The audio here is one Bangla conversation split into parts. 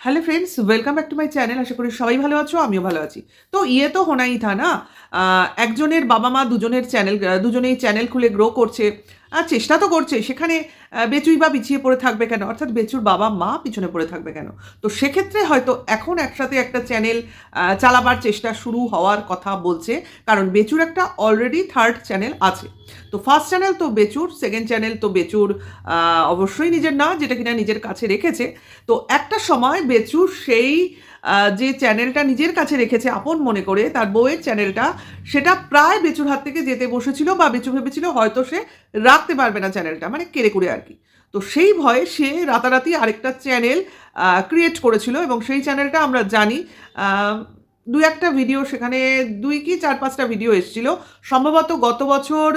Hello friends, welcome back to my channel. आशा करी सबाई भालो आछो, आमिও ভালো আছি। তো ইয়ে তো হোনাই থা না, একজনের বাবা মা দুজনের চ্যানেল, দুজনেই চ্যানেল খুলে গ্রো করছে, চেষ্টা তো করছে। সেখানে বেচুই বা পিছিয়ে পড়ে থাকবে কেন, অর্থাৎ বেচুর বাবা মা পিছনে পড়ে থাকবে কেন? তো সেক্ষেত্রে হয়তো এখন একসাথে একটা চ্যানেল চালাবার চেষ্টা শুরু হওয়ার কথা বলছে, কারণ বেচুর একটা অলরেডি থার্ড চ্যানেল আছে। তো ফার্স্ট চ্যানেল তো বেচুর, সেকেন্ড চ্যানেল তো বেচুর অবশ্যই নিজের না, যেটা কিনা নিজের কাছে রেখেছে। তো একটা সময় বেচু সেই যে চ্যানেলটা নিজের কাছে রেখেছে আপন মনে করে, তার বউয়ের চ্যানেলটা, সেটা প্রায় বেচুর হাত থেকে যেতে বসেছিল, বা বেচু ভেবেছিল হয়তো সে রাখতে পারবে না চ্যানেলটা, মানে কেড়ে কুড়ে আর কি। তো সেই ভয়ে সে রাতারাতি আরেকটা চ্যানেল ক্রিয়েট করেছিল, এবং সেই চ্যানেলটা আমরা জানি দু একটা ভিডিও সেখানে, 2 কি 4-5টা ভিডিও এসেছিল সম্ভবত গত বছর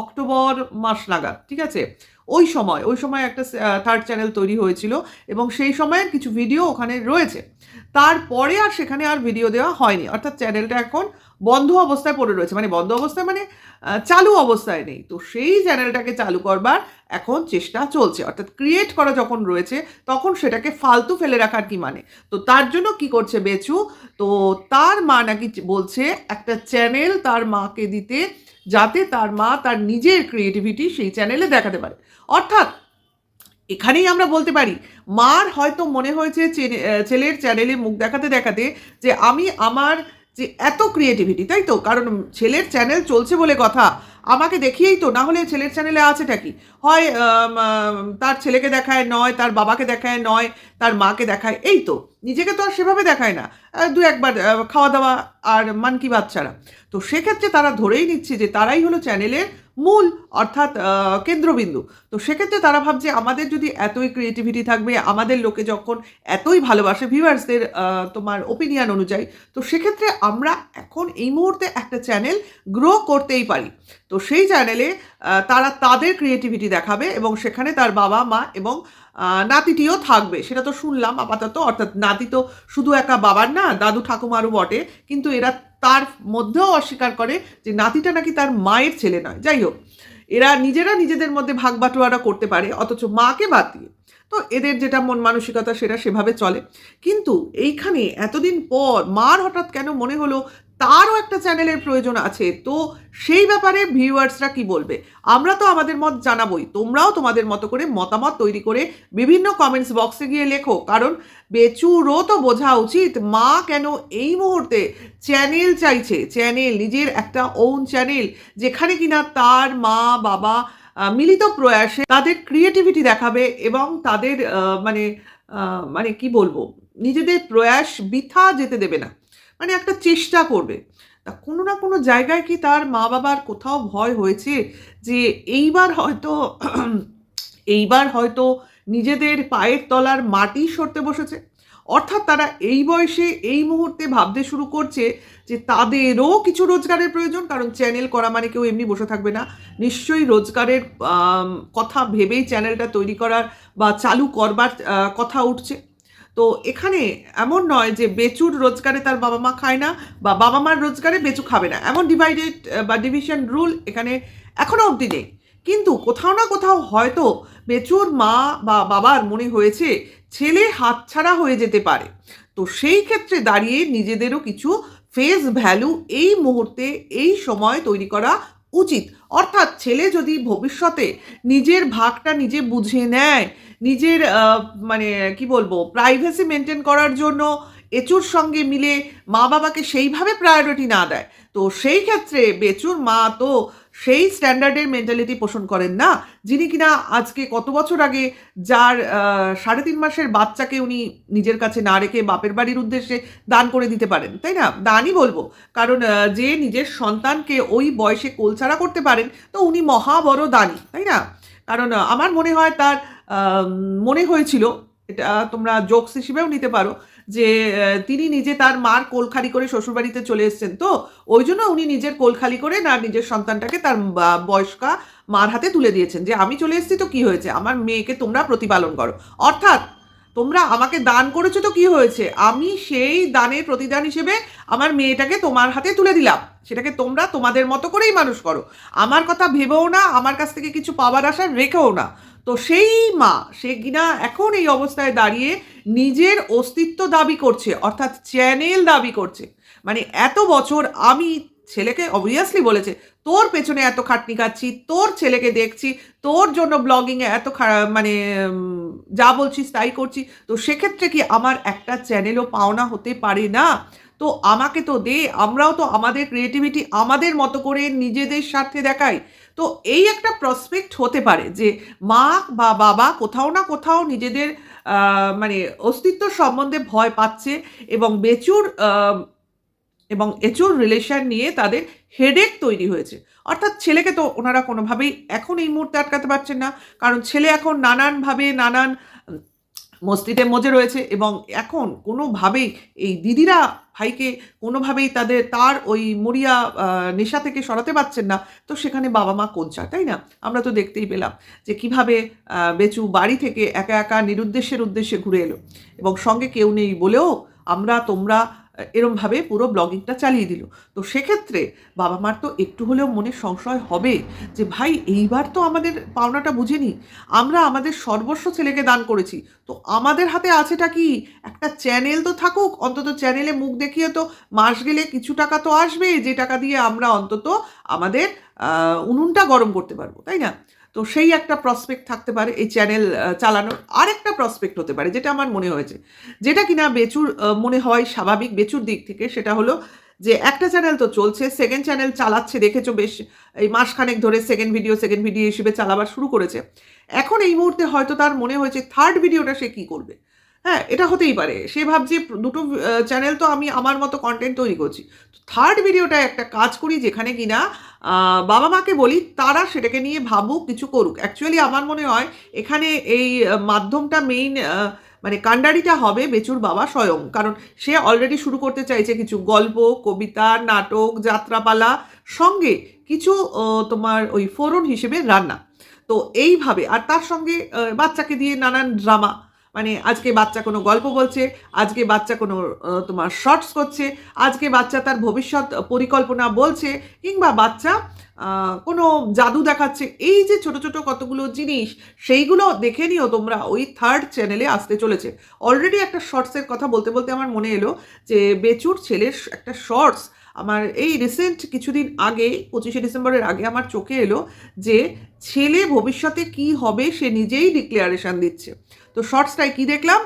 অক্টোবর মাস নাগাদ, ঠিক আছে? ওই সময় একটা থার্ড চ্যানেল তৈরি হয়েছিল, এবং সেই সময়ের কিছু ভিডিও ওখানে রয়েছে। তারপরে আর সেখানে আর ভিডিও দেওয়া হয়নি, অর্থাৎ চ্যানেলটা এখন বন্ধ অবস্থায় পড়ে রয়েছে, মানে বন্ধ অবস্থায় মানে চালু অবস্থায় নেই। তো সেই চ্যানেলটাকে চালু করবার এখন চেষ্টা চলছে, অর্থাৎ ক্রিয়েট করা যখন রয়েছে তখন সেটাকে ফালতু ফেলে রাখার কি মানে? তো তার জন্য কি করছে বেচু, তো তার মা নাকি বলছে একটা চ্যানেল তার মাকে দিতে, যাতে তার মা তার নিজের ক্রিয়েটিভিটি সেই চ্যানেলে দেখাতে পারে। অর্থাৎ এখানেই আমরা বলতে পারি মার হয়তো মনে হয়েছে ছেলের চ্যানেলে মুখ দেখাতে দেখাতে যে আমি আমার যে এত ক্রিয়েটিভিটি, তাই তো? কারণ ছেলের চ্যানেল চলছে বলে কথা, আমাকে দেখিয়েই তো, না হলে ছেলের চ্যানেলে আছেটা কি? হয় তার ছেলেকে দেখায়, নয় তার বাবাকে দেখায়, নয় তার মাকে দেখায়, এই তো। নিজেকে তো আর সেভাবে দেখায় না, দু একবার খাওয়া দাওয়া আর মান কি বাচ্চারা। তো সেক্ষেত্রে তারা ধরেই নিচ্ছে যে তারাই হলো চ্যানেলের মূল, অর্থাৎ কেন্দ্রবিন্দু। তো সেক্ষেত্রে তারা ভাবছে আমাদের যদি এতই ক্রিয়েটিভিটি থাকবে, আমাদের লোকে যখন এতই ভালোবাসে ভিউয়ার্সদের তোমার ওপিনিয়ন অনুযায়ী, তো সেক্ষেত্রে আমরা এখন এই মুহূর্তে একটা চ্যানেল গ্রো করতেই পারি। তো সেই চ্যানেলে তারা তাদের ক্রিয়েটিভিটি দেখাবে, এবং সেখানে তার বাবা মা এবং নাতিটিও থাকবে, সেটা তো শুনলাম আপাতত। অর্থাৎ নাতি তো শুধু একা বাবার না, দাদু ঠাকুমারও বটে, কিন্তু এরা তার মধ্যেও অস্বীকার করে যে নাতিটা নাকি তার মায়ের ছেলে নয়। যাই হোক, এরা নিজেরা নিজেদের মধ্যে ভাগ বাটোয়ারা করতে পারে, অথচ মাকে বাদ দিয়ে। তো এদের যেটা মন মানসিকতা সেটা সেভাবে চলে। কিন্তু এইখানে এতদিন পর মার হঠাৎ কেন মনে হলো তারও একটা চ্যানেলের প্রয়োজন আছে? তো সেই ব্যাপারে ভিউয়ার্সরা কি বলবে? আমরা তো আমাদের মত জানাবোই, তোমরাও তোমাদের মতো করে মতামত তৈরি করে বিভিন্ন কমেন্টস বক্সে গিয়ে লেখো। কারণ বেচুরও তো বোঝা উচিত মা কেন এই মুহূর্তে চ্যানেল চাইছে, চ্যানেল, নিজের একটা ওন চ্যানেল, যেখানে কিনা তার মা বাবা মিলিত প্রয়াসে তাদের ক্রিয়েটিভিটি দেখাবে, এবং তাদের মানে মানে কি বলবো, নিজেদের প্রয়াস বৃথা যেতে দেবে না, মানে একটা চেষ্টা করবে। তা কোনো না কোনো জায়গায় কি তার মা বাবার কোথাও ভয় হয়েছে যে এইবার হয়তো এইবার হয়তো নিজেদের পায়ের তলার মাটি সরতে বসেছে? অর্থাৎ তারা এই বয়সে এই মুহূর্তে ভাবতে শুরু করছে যে তাদেরও কিছু রোজগারের প্রয়োজন, কারণ চ্যানেল করা মানে কেউ এমনি বসে থাকবে না, নিশ্চয়ই রোজগারের কথা ভেবেই চ্যানেলটা তৈরি করার বা চালু করবার কথা উঠছে। তো এখানে এমন নয় যে বেচুর রোজগারে তার বাবা মা খায় না, বা বাবা মার রোজগারে বেচু খাবে না, এমন ডিভাইডেড বা ডিভিশন রুল এখানে এখনো অবধি নেই। কিন্তু কোথাও না কোথাও হয়তো বেচুর মা বা বাবার মনে হয়েছে ছেলে হাতছাড়া হয়ে যেতে পারে। তো সেই ক্ষেত্রে দাঁড়িয়ে নিজেদেরও কিছু ফেস ভ্যালু এই মুহূর্তে এই সময় তৈরি করা উচিত। অর্থাৎ ছেলে যদি ভবিষ্যতে নিজের ভাগটা নিজে বুঝে নেয়, নিজের মানে কি বলবো, প্রাইভেসি মেনটেন করার জন্য এচুর সঙ্গে মিলে মা বাবাকে সেইভাবে প্রায়োরিটি না দেয়, তো সেই ক্ষেত্রে বেচুর মা তো সেই স্ট্যান্ডার্ডের মেন্টালিটি পোষণ করেন না, যিনি কিনা আজকে কত বছর আগে যার 3.5 মাসের বাচ্চাকে উনি নিজের কাছে না রেখে বাপের বাড়ির উদ্দেশ্যে দান করে দিতে পারেন, তাই না? দানই বলবো, কারণ যে নিজের সন্তানকে ওই বয়সে কোলছাড়া করতে পারেন, তো উনি মহা বড় দানী, তাই না? কারণ আমার মনে হয় তার মনে হয়েছিল, এটা তোমরা জোকস হিসেবেও নিতে পারো, যে তিনি নিজে তার মার কোল খালি করে শ্বশুরবাড়িতে চলে এসেছেন, তো ওই জন্য উনি নিজের কোল খালি করে না নিজের সন্তানটাকে তার বয়স্কা মার হাতে তুলে দিয়েছেন, যে আমি চলে এসেছি তো কি হয়েছে, আমার মেয়েকে তোমরা প্রতিপালন করো। অর্থাৎ তোমরা আমাকে দান করেছো তো কি হয়েছে, আমি সেই দানের প্রতিদান হিসেবে আমার মেয়েটাকে তোমার হাতে তুলে দিলাম, সেটাকে তোমরা তোমাদের মতো করেই মানুষ করো, আমার কথা ভেবেও না, আমার কাছ থেকে কিছু পাওয়ার আশা রেখেও না। তো সেই মা সে কিনা এখন এই অবস্থায় দাঁড়িয়ে নিজের অস্তিত্ব দাবি করছে, অর্থাৎ চ্যানেল দাবি করছে। মানে এত বছর আমি ছেলেকে অবভিয়াসলি বলেছে, তোর পেছনে এত খাটনি খাচ্ছি, তোর ছেলেকে দেখছি, তোর জন্য ব্লগিংয়ে এত মানে যা বলছিস তাই করছি, তো সেক্ষেত্রে কি আমার একটা চ্যানেলও পাওনা হতে পারে না? তো আমাকে তো দে, আমরাও তো আমাদের ক্রিয়েটিভিটি আমাদের মতো করে নিজেদের স্বার্থে দেখাই। তো এই একটা প্রসপেক্ট হতে পারে যে মা বা বাবা কোথাও না কোথাও নিজেদের মানে অস্তিত্ব সম্বন্ধে ভয় পাচ্ছে, এবং এচুর রিলেশন নিয়ে তাদের হেডেক তৈরি হয়েছে। অর্থাৎ ছেলেকে তো ওনারা কোনোভাবেই এখন এই মুহূর্তে আটকাতে পারছেন না, কারণ ছেলে এখন নানানভাবে নানান মস্তিতে মজে রয়েছে, এবং এখন কোনোভাবেই এই দিদিরা ভাইকে কোনোভাবেই তার ওই মরিয়া নেশা থেকে সরাতে পারছেন না। তো সেখানে বাবা মা কোনচা, তাই না? আমরা তো দেখতেই পেলাম যে কিভাবে বেচু বাড়ি থেকে একা একা নিরুদ্দেশ্যের উদ্দেশ্যে ঘুরে এলো, এবং সঙ্গে কেউ নেই বলেও তোমরা এরমভাবে পুরো ব্লগিংটা চালিয়ে দিল। তো সেক্ষেত্রে বাবা মার তো একটু হলেও মনে সংশয় হবে যে ভাই এইবার তো আমাদের পাওনাটা বুঝে নি, আমরা আমাদের সর্বস্ব ছেলেকে দান করেছি, তো আমাদের হাতে আছেটা কি? একটা চ্যানেল তো থাকুক, অন্তত চ্যানেলে মুখ দেখিয়ে তো মাস গেলে কিছু টাকা তো আসবে, যে টাকা দিয়ে আমরা অন্তত আমাদের উনুনটা গরম করতে পারবো, তাই না? তো সেই একটা প্রসপেক্ট থাকতে পারে এই চ্যানেল চালানোর। আরেকটা প্রসপেক্ট হতে পারে, যেটা আমার মনে হয়েছে, যেটা কিনা বেচুর মনে হয় স্বাভাবিক বেচুর দিক থেকে, সেটা হলো যে একটা চ্যানেল তো চলছে, সেকেন্ড চ্যানেল চালাচ্ছে, দেখেছো বেশ এই মাসখানেক ধরে সেকেন্ড ভিডিও হিসেবে চালাবার শুরু করেছে। এখন এই মুহূর্তে হয়তো তার মনে হয়েছে থার্ড ভিডিওটা সে কী করবে। হ্যাঁ, এটা হতেই পারে, সে ভাবছে দুটো চ্যানেল তো আমি আমার মতো কন্টেন্ট তৈরি করছি, তো থার্ড ভিডিওটা একটা কাজ করি যেখানে কিনা বাবা মাকে বলি তারা সেটাকে নিয়ে ভাবুক, কিছু করুক। অ্যাকচুয়ালি আমার মনে হয় এখানে এই মাধ্যমটা মেইন মানে কাণ্ডারিটা হবে বেচুর বাবা স্বয়ং, কারণ সে অলরেডি শুরু করতে চাইছে কিছু গল্প, কবিতা, নাটক, যাত্রাপালা, সঙ্গে কিছু তোমার ওই ফোরন হিসেবে রান্না। তো এইভাবে, আর তার সঙ্গে বাচ্চাকে দিয়ে নানান ড্রামা, মানে আজকে বাচ্চা কোনো গল্প বলছে, আজকে বাচ্চা কোনো তোমার শর্টস করছে, আজকে বাচ্চা তার ভবিষ্যৎ পরিকল্পনা বলছে, কিংবা বাচ্চা কোনো জাদু দেখাচ্ছে। এই যে ছোট ছোট কতগুলো জিনিস, সেইগুলো দেখে নিও তোমরা, ওই থার্ড চ্যানেলে আসতে চলেছে। অলরেডি একটা শর্টসের কথা বলতে বলতে আমার মনে এলো যে বেচুর ছেলের একটা শর্টস আমার এই রিসেন্ট কিছুদিন আগে 25শে ডিসেম্বরের আগে আমার চোখে এলো, যে ছেলে ভবিষ্যতে কি হবে সে নিজেই ডিক্লারেশন দিচ্ছে। তো শর্টসটায় কি দেখলাম,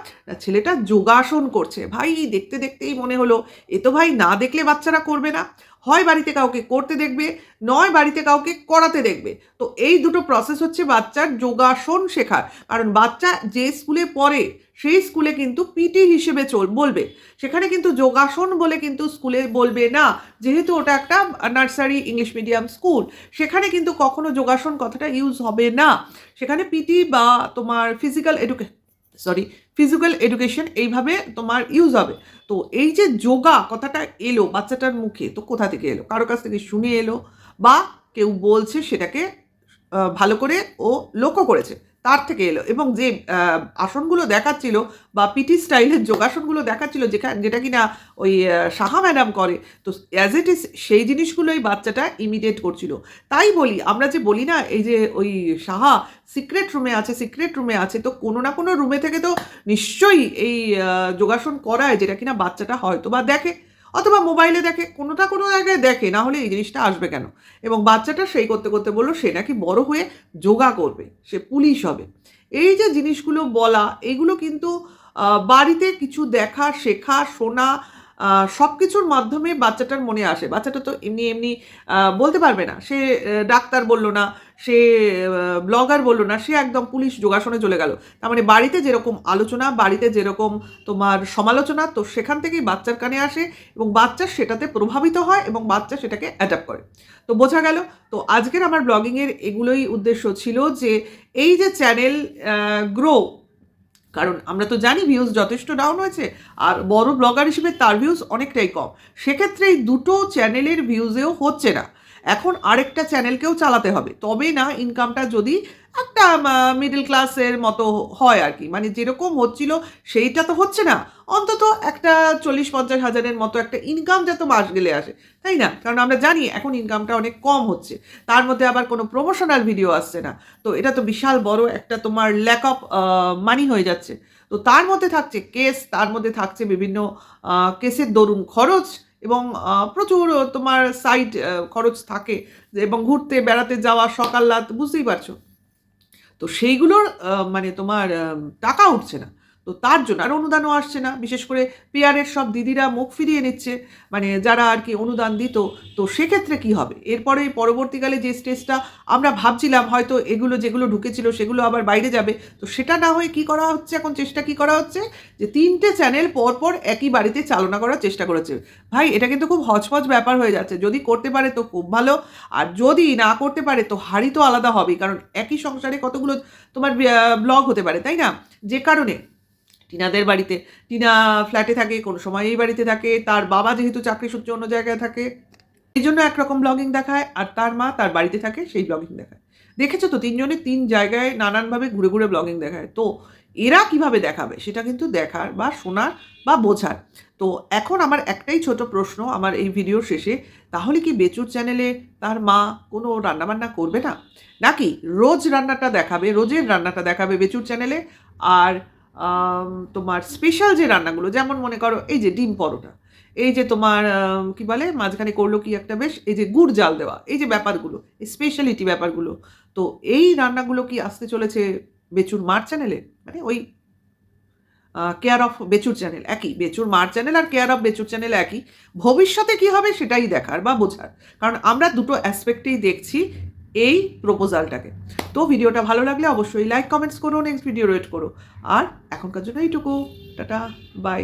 ছেলেটা যোগাসন করছে। ভাই দেখতে দেখতেই মনে হলো এ তো ভাই না দেখলে বাচ্চারা করবে না, হয় বাড়িতে কাউকে করতে দেখবে, নয় বাড়িতে কাউকে করাতে দেখবে। তো এই দুটো প্রসেস হচ্ছে বাচ্চার যোগাসন শেখার। কারণ বাচ্চা যে স্কুলে পড়ে সেই স্কুলে কিন্তু পিটি হিসেবে বলবে, সেখানে কিন্তু যোগাসন বলে কিন্তু স্কুলে বলবে না, যেহেতু ওটা একটা নার্সারি ইংলিশ মিডিয়াম স্কুল। সেখানে কিন্তু কখনো যোগাসন কথাটা ইউজ হবে না, সেখানে পিটি বা তোমার ফিজিক্যাল এডুকেশন এইভাবে তোমার ইউজ হবে। তো এই যে যোগা কথাটা এলো বাচ্চাটার মুখে, তো কোথা থেকে এলো? কারো কাছ থেকে শুনে এলো, বা কেউ বলছে সেটাকে ভালো করে ও লক্ষ্য করেছে, তার থেকে এলো। এবং যে আসনগুলো দেখাচ্ছিল বা পিটি স্টাইলের যোগাসনগুলো দেখাচ্ছিল, যেটা কিনা ওই সাহা ম্যাডাম করে, তো অ্যাজ ইট ইজ সেই জিনিসগুলোই বাচ্চাটা ইমিডিয়েট করছিল। তাই বলি, আমরা যে বলি না এই যে ওই সাহা সিক্রেট রুমে আছে, তো কোনো না কোনো রুমে থেকে তো নিশ্চয়ই এই যোগাসন করায়, যেটা কিনা বাচ্চাটা হয়তো বা দেখে, অথবা মোবাইলে দেখে, কোনোটা কোনো জায়গায় দেখে, না হলে এই জিনিসটা আসবে কেন? এবং বাচ্চাটা সেই করতে করতে বললো সে নাকি বড় হয়ে যোগা করবে, সে পুলিশ হবে। এই যে জিনিসগুলো বলা, এগুলো কিন্তু বাড়িতে কিছু দেখা, শেখা, শোনা, সব কিছুর মাধ্যমে বাচ্চাটার মনে আসে। বাচ্চাটা তো এমনি এমনি বলতে পারবে না, সে ডাক্তার বললো না, সে ব্লগার বললো না, সে একদম পুলিশ যোগাসনে চলে গেল। তার মানে বাড়িতে যেরকম আলোচনা, বাড়িতে যেরকম তোমার সমালোচনা, তো সেখান থেকেই বাচ্চার কানে আসে, এবং বাচ্চা সেটাতে প্রভাবিত হয়, এবং বাচ্চা সেটাকে অ্যাডাপ্ট করে। তো বোঝা গেল। তো আজকের আমার ব্লগিংয়ের এগুলোই উদ্দেশ্য ছিল, যে এই যে চ্যানেল গ্রো, কারণ আমরা তো জানি ভিউজ যথেষ্ট ডাউন হয়েছে, আর বড় ব্লগার হিসেবে তার ভিউজ অনেকটাই কম। সেক্ষেত্রে এই দুটো চ্যানেলের ভিউজেও হচ্ছে না, এখন আরেকটা চ্যানেলকেও চালাতে হবে, তবে না ইনকামটা যদি একটা মিডল ক্লাসের মতো হয় আর কি, মানে যেরকম হচ্ছিল সেইটা তো হচ্ছে না, অন্তত একটা 40-50 হাজারের মতো একটা ইনকাম যাতে মাস গেলে আসে, তাই না? কারণ আমরা জানি এখন ইনকামটা অনেক কম হচ্ছে, তার মধ্যে আবার কোনো প্রমোশনাল ভিডিও আসছে না, তো এটা তো বিশাল বড় একটা তোমার ল্যাক অফ মানি হয়ে যাচ্ছে। তো তার মধ্যে থাকছে কেস, তার মধ্যে থাকছে বিভিন্ন কেসের দরুন খরচ, এবং প্রচুর তোমার সাইড খরচ থাকে, এবং ঘুরতে বেড়াতে যাওয়া সকাল রাত, বুঝতেই পারছো। তো সেইগুলোর মানে তোমার টাকা উঠছে না। তো তার জন্য আর অনুদানও আসছে না। বিশেষ করে পিআরের সব দিদিরা মুখ ফিরিয়ে নিচ্ছে। মানে যারা আর কি অনুদান দিত। তো সেক্ষেত্রে কি হবে? এরপরে পরবর্তীকালে যে স্টেজটা আমরা ভাবছিলাম হয়তো এগুলো যেগুলো ঢুকেছিল সেগুলো আবার বাইরে যাবে। তো সেটা না হয়ে কি করা হচ্ছে এখন, চেষ্টা কি করা হচ্ছে? যে ৩ টে চ্যানেল পরপর একই বাড়িতে চালনা করার চেষ্টা করেছে। ভাই এটা কিন্তু খুব হচপচ ব্যাপার হয়ে যাচ্ছে। যদি করতে পারে তো খুব ভালো। আর যদি না করতে পারে তো হাঁড়ি তো আলাদা হবেই। কারণ একই সংসারে কতগুলো তোমার ব্লগ হতে পারে, তাই না? যে কারণে টিনাদের বাড়িতে, টিনা ফ্ল্যাটে থাকে, কোনো সময় এই বাড়িতে থাকে, তার বাবা যেহেতু চাকরি সূত্রে অন্য জায়গায় থাকে, এই জন্য একরকম ব্লগিং দেখায়, আর তার মা তার বাড়িতে থাকে সেই ব্লগিং দেখায়। দেখেছো তো ৩ জনে ৩ জায়গায় নানানভাবে ঘুরে ঘুরে ব্লগিং দেখায়। তো এরা কিভাবে দেখাবে সেটা কিন্তু দেখার বা শোনার বা বোঝার। তো এখন আমার একটাই ছোট প্রশ্ন আমার এই ভিডিওর শেষে, তাহলে কি বেচুর চ্যানেলে তার মা কোনো রান্নাবান্না করবে না? নাকি রোজ রান্নাটা দেখাবে, রোজের রান্নাটা দেখাবে বেচুর চ্যানেলে, আর তোমার স্পেশাল যে রান্নাগুলো, যেমন মনে করো এই যে ডিম পরোটা, এই যে তোমার কি বলে মাঝখানে করলো কি একটা বেশ, এই যে গুড় জাল দেওয়া, এই যে ব্যাপারগুলো, এই স্পেশালিটি ব্যাপারগুলো, তো এই রান্নাগুলো কি আসতে চলেছে বেচুর মার চ্যানেলে? মানে ওই কেয়ার অফ বেচুর চ্যানেল একই, বেচুর মার চ্যানেল আর কেয়ার অফ বেচুর চ্যানেল একই। ভবিষ্যতে কি হবে সেটাই দেখার বা বোঝার, কারণ আমরা দুটো অ্যাসপেক্টেই দেখছি এই প্রপোজালটাকে। তো ভিডিওটা ভালো লাগলে অবশ্যই লাইক কমেন্টস করো, নেক্সট ভিডিও ওয়েট করো। আর এখনকার জন্য এইটুকু, টাটা, বাই।